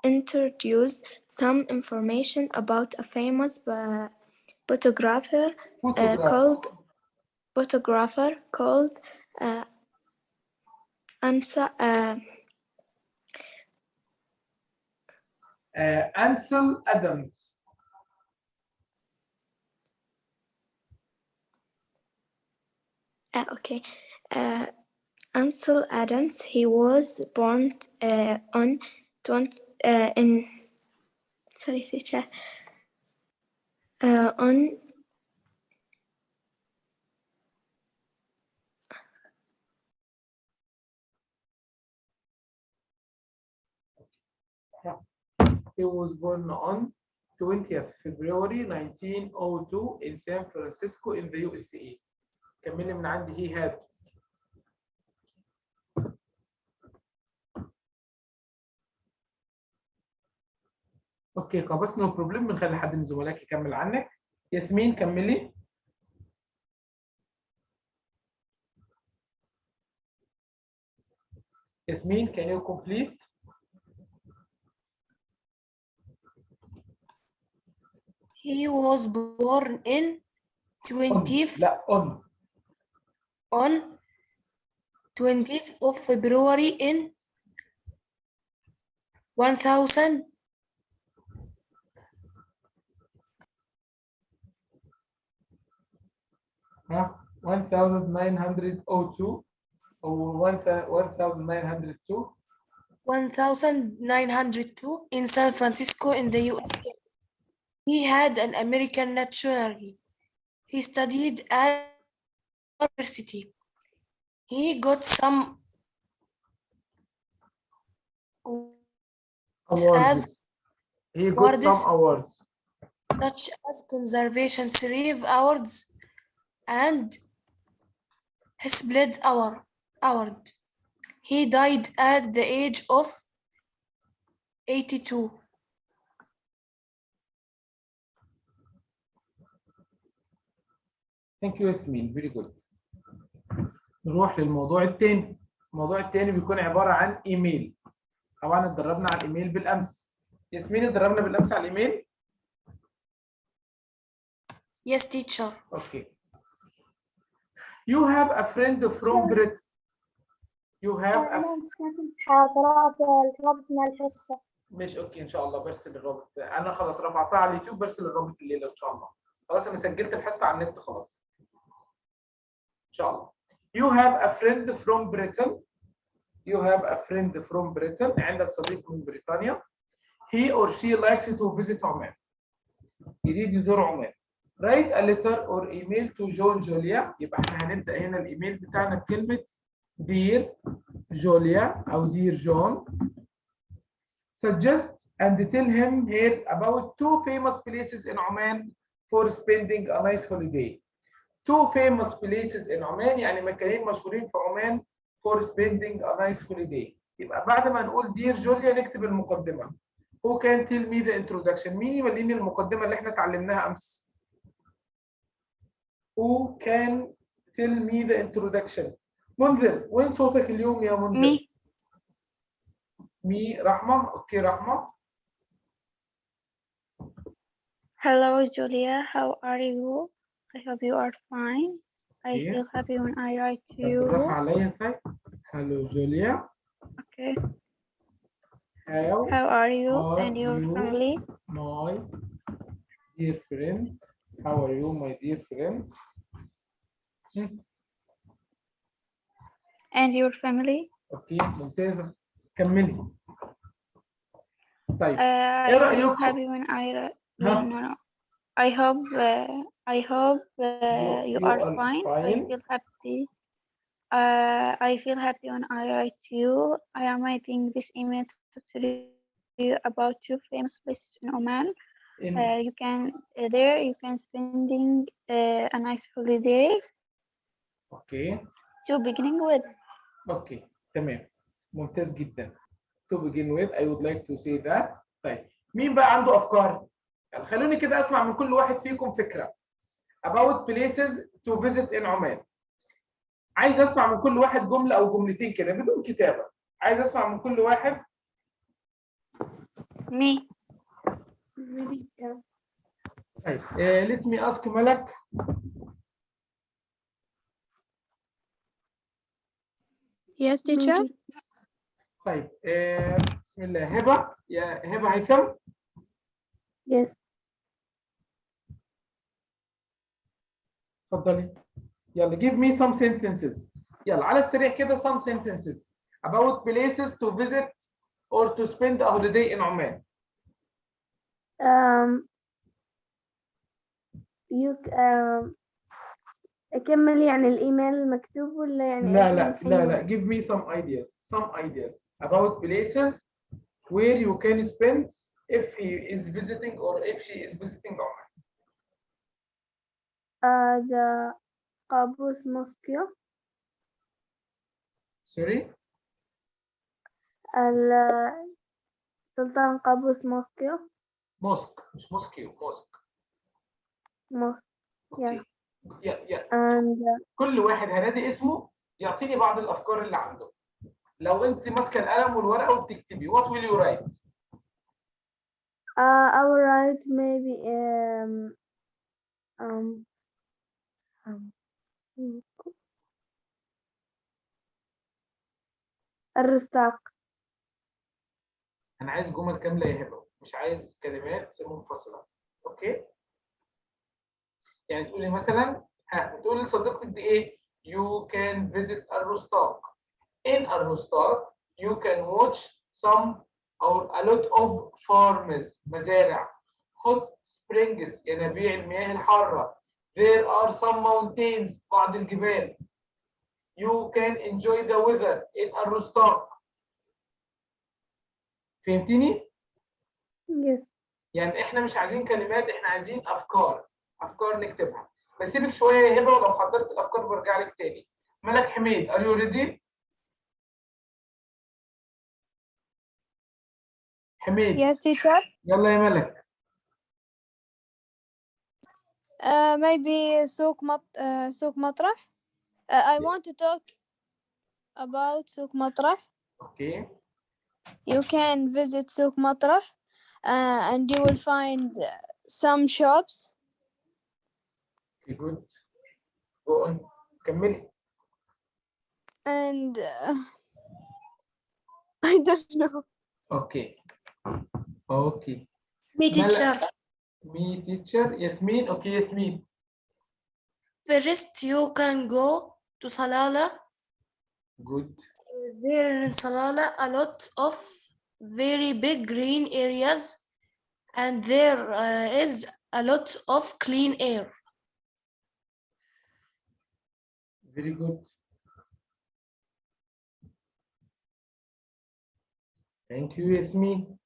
introduce some information about a famous photographer called Ansel Adams. Ansel Adams. He was born on 20 in sorry teacher on He was born on 20th February 1902 in San Francisco in the USA. كملي من عندي. he had اوكي بس نو بروبلم، بنخلي حد من زملائك يكمل عنك. ياسمين كملي. ياسمين can you complete؟ He was born in 20th لا on 20th of February in 1000 1902 أو 1902 1902 in San Francisco in the USA. He had an American nationality. He studied at university. He got some awards. He got some awards such as Conservation Sleeve Awards and Hesbled Award. He died at the age of 82. Thank you ياسمين. Very good. نروح للموضوع الثاني. الموضوع الثاني بيكون عبارة عن ايميل. طبعا اتدربنا على الايميل بالامس. ياسمين اتدربنا بالامس على الايميل؟ Yes, teacher. Okay. You have a friend from Britain. You have a أنا سمعت محاضرات الرابط من الحصة. مش اوكي ان شاء الله برسل الرابط. انا خلاص رفعتها على اليوتيوب، برسل الرابط الليله ان شاء الله. خلاص انا سجلت الحصه على النت خلاص. ان شاء الله. You have a friend from Britain. You have a friend from Britain. عندك صديق من بريطانيا. He or she likes to visit عمان. يريد يزور عمان. Write a letter or email to John Julia. يبقى احنا هنبدأ هنا الايميل بتاعنا بكلمة Dear Julia أو Dear John. Suggest and tell him here about two famous places in Oman for spending a nice holiday. Two famous places in Oman يعني مكانين مشهورين في عمان for spending a nice holiday. يبقى بعد ما نقول Dear Julia نكتب المقدمة. Who can tell me the introduction؟ مين يمليني المقدمة اللي احنا اتعلمناها أمس؟ Who can tell me the introduction؟ منذر، وين صوتك اليوم يا منذر؟ مي رحمة. اوكي رحمة. Hello Julia, how are you? I hope you are fine. I feel happy when I write to you. بالراحة عليا طيب. Hello Julia. Okay. How are you and your family? My dear friend. How are you my dear friend? And your family? اوكي ممتازة. كملي. طيب ايه رأيكم؟ happy when I I hope you are fine. I feel happy. I feel happy when I write to you. I am writing this email to tell you about two famous places in Oman. You can spending a nice holiday. Okay. To beginning with. Okay. تمام. ممتاز جدا. To begin with, I would like to say that. طيب مين بقى عنده أفكار؟ يعني خلوني كده أسمع من كل واحد فيكم فكرة. About places to visit in Oman. عايز أسمع من كل واحد جملة أو جملتين كده بدون كتابة. عايز أسمع من كل واحد Me. طيب let me ask ملك. Yes, teacher. طيب بسم الله. هبة، يا هبة هيثم. Yes. اتفضلي. يلا give me some sentences. يلا على السريع كده some sentences about places to visit or to spend a holiday in Oman. أكمل يعني الإيميل المكتوب ولا يعني لا give me some ideas about places where you can spend if he is visiting or if she is visiting Oman. the قابوس موسكو Sorry. سلطان قابوس موسكو موسك مش موسكيو، موسك. Yeah. يا and كل واحد هنادي اسمه يعطيني بعض الافكار اللي عنده. لو انت ماسكه القلم والورقه وبتكتبي what will you write؟ I will write maybe الرستاق. انا عايز جمل كامله يا هبه، مش عايز كلمات منفصله. اوكي؟ يعني تقولي مثلا تقولي لصديقتك دي ايه؟ You can visit الرستاق. In الرستاق you can watch some or a lot of farms مزارع. Hot springs ينابيع المياه الحارة. There are some mountains بعض الجبال. You can enjoy the weather in الرستاق. فهمتيني؟ Yes. يعني احنا مش عايزين كلمات، احنا عايزين افكار نكتبها. بسيبك شويه يا هبه، ولو حضرت الافكار برجع لك تاني. ملك حميد are you ready؟ حميد. Yes, teacher. يلا يا ملك. Maybe سوق مطرح. I want to talk about سوق مطرح. اوكي. You can visit سوق مطرح and you will find some shops. Okay, good. Go on. كملي. And I don't know. اوكي. اوكي. Me teacher. Me teacher. ياسمين. اوكي ياسمين. First, you can go to Salala. Good. There in Salala, a lot of very big green areas, and there is a lot of clean air. Very good. Thank you ياسمين.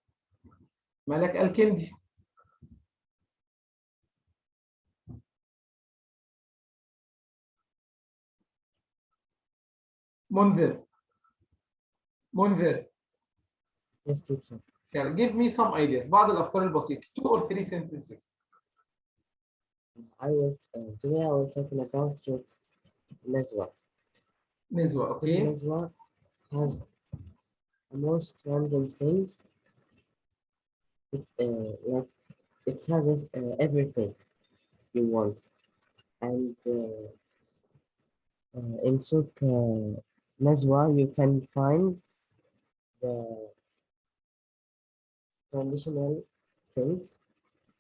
ملك الكندي. منذر. Yes, teacher. So give me some ideas. بعض الأفكار البسيطة. 2 or 3 sentences. Today I will talking about Nezwa. نزوة. Okay. Nezwa has the most random things. Like it has everything you want, and in Souk Nezwa you can find the traditional things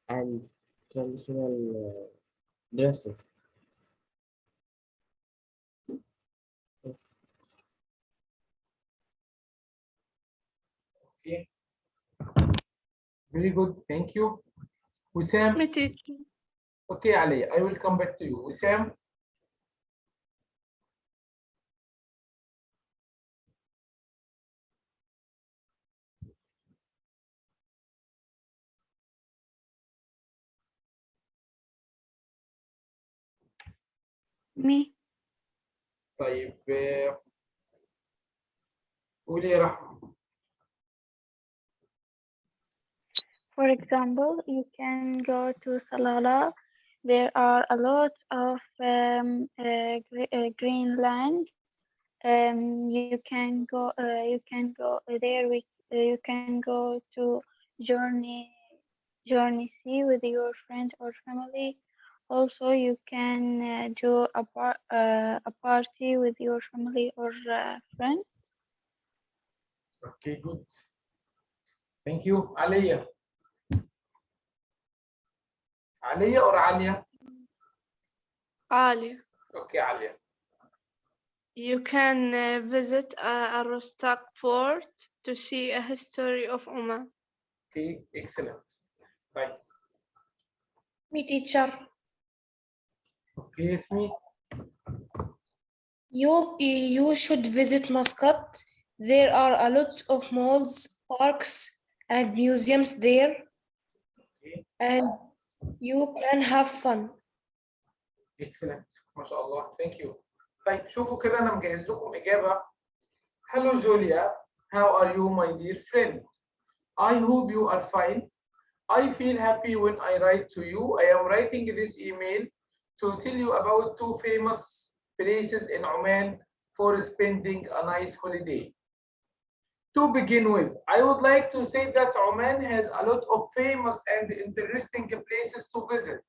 and traditional dresses. Okay. Very good. Thank you. Wissam. Me teacher. Okay, Ali. I will come back to you. Wissam. Me. طيب قولي يا رحمة. For example, you can go to Salala. There are a lot of green land. You can go there. You can go to join journey sea with your friend or family. Also, you can do a party with your family or friend. Okay, good. Thank you. Aliyah. Aliyah or Alia? Ali. Okay, Alia. You can visit a Rostaq fort to see a history of Oman. Okay, excellent. Right. Me, teacher. Okay, Smith. You should visit Muscat. There are a lot of malls, parks, and museums there, and you can have fun. Excellent. ما شاء الله. Thank you. طيب شوفوا كده أنا مجهز لكم إجابة. Hello Julia. How are you, my dear friend? I hope you are fine. I feel happy when I write to you. I am writing this email to tell you about two famous places in Oman for spending a nice holiday. To begin with, I would like to say that Oman has a lot of famous and interesting places to visit.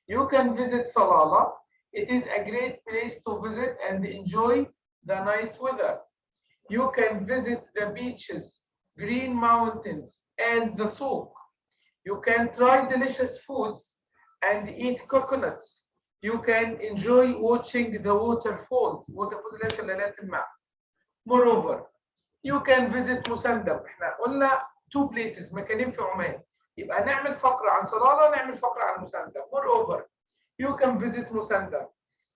You can visit Salalah. It is a great place to visit and enjoy the nice weather. You can visit the beaches, green mountains, and the souk. You can try delicious foods and eat coconuts. You can enjoy watching the waterfalls. Moreover, you can visit مسندم. احنا قلنا two places مكانين في عمان. يبقى نعمل فقرة عن صلالة نعمل فقرة عن مسندم. Moreover, you can visit مسندم.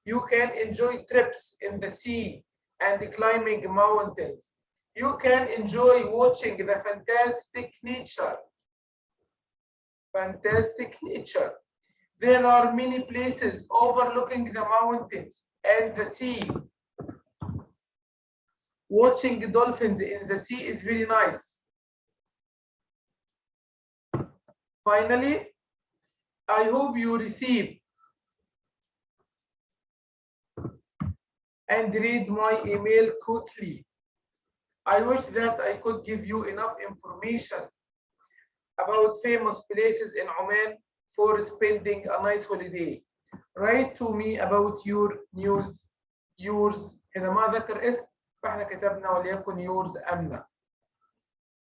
You can enjoy trips in the sea and climbing mountains. You can enjoy watching the fantastic nature. Fantastic nature. There are many places overlooking the mountains and the sea. Watching dolphins in the sea is very nice. Finally, I hope you receive and read my email quickly. I wish that I could give you enough information about famous places in Oman for spending a nice holiday. Write to me about your news. Yours. هنا ما ذكر اسم فاحنا كتبنا وليكن yours أمنة.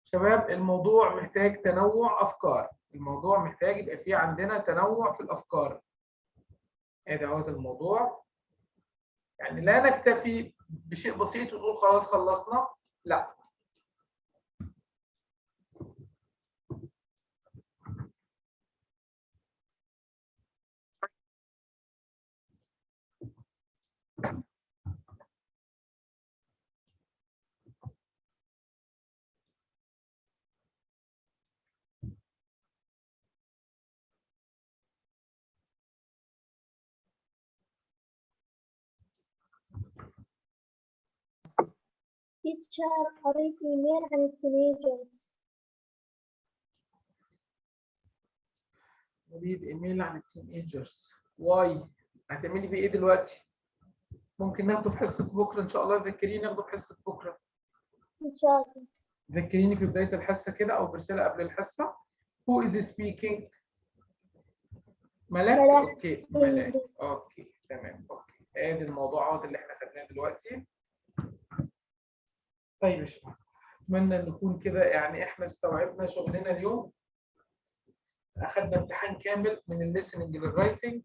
شباب الموضوع محتاج تنوع أفكار. الموضوع محتاج يبقى فيه عندنا تنوع في الأفكار. هذا هو الموضوع. يعني لا نكتفي بشيء بسيط ونقول خلاص خلصنا. لا. teacher قريت إيميل عن التينيجرز. نريد ايميل عن التينيجرز. واي هتعملي بيه ايه دلوقتي؟ ممكن ناخده في حصه بكره ان شاء الله. ذكريني ناخده في حصه بكره. إن شاء الله. ذكريني في بدايه الحصه كده او برساله قبل الحصه. Who is speaking؟ ملاك؟ اوكي ملاك. اوكي تمام. اوكي ادي الموضوع اهو اللي احنا خدناه دلوقتي. طيب يا شباب اتمنى ان نكون كده يعني احنا استوعبنا شغلنا اليوم. اخذنا امتحان كامل من الليسننج للرايتنج.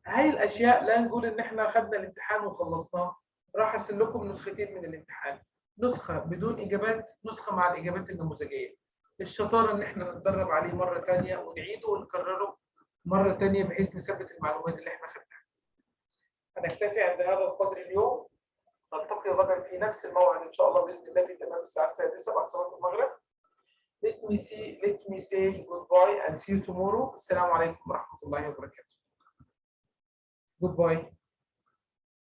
هاي الاشياء لا نقول ان احنا اخذنا الامتحان وخلصناه. راح ارسل لكم نسختين من الامتحان. نسخه بدون اجابات، نسخه مع الاجابات النموذجيه. الشطاره ان احنا نتدرب عليه مره ثانيه ونعيده ونكرره مره ثانيه بحيث نثبت المعلومات اللي احنا خدناها. هنكتفي عند هذا القدر اليوم. نلتقي غدا في نفس الموعد ان شاء الله باذن الله في تمام الساعه 6 بعد صلاه المغرب. Let me say goodbye and see you tomorrow. السلام عليكم ورحمه الله وبركاته. Goodbye.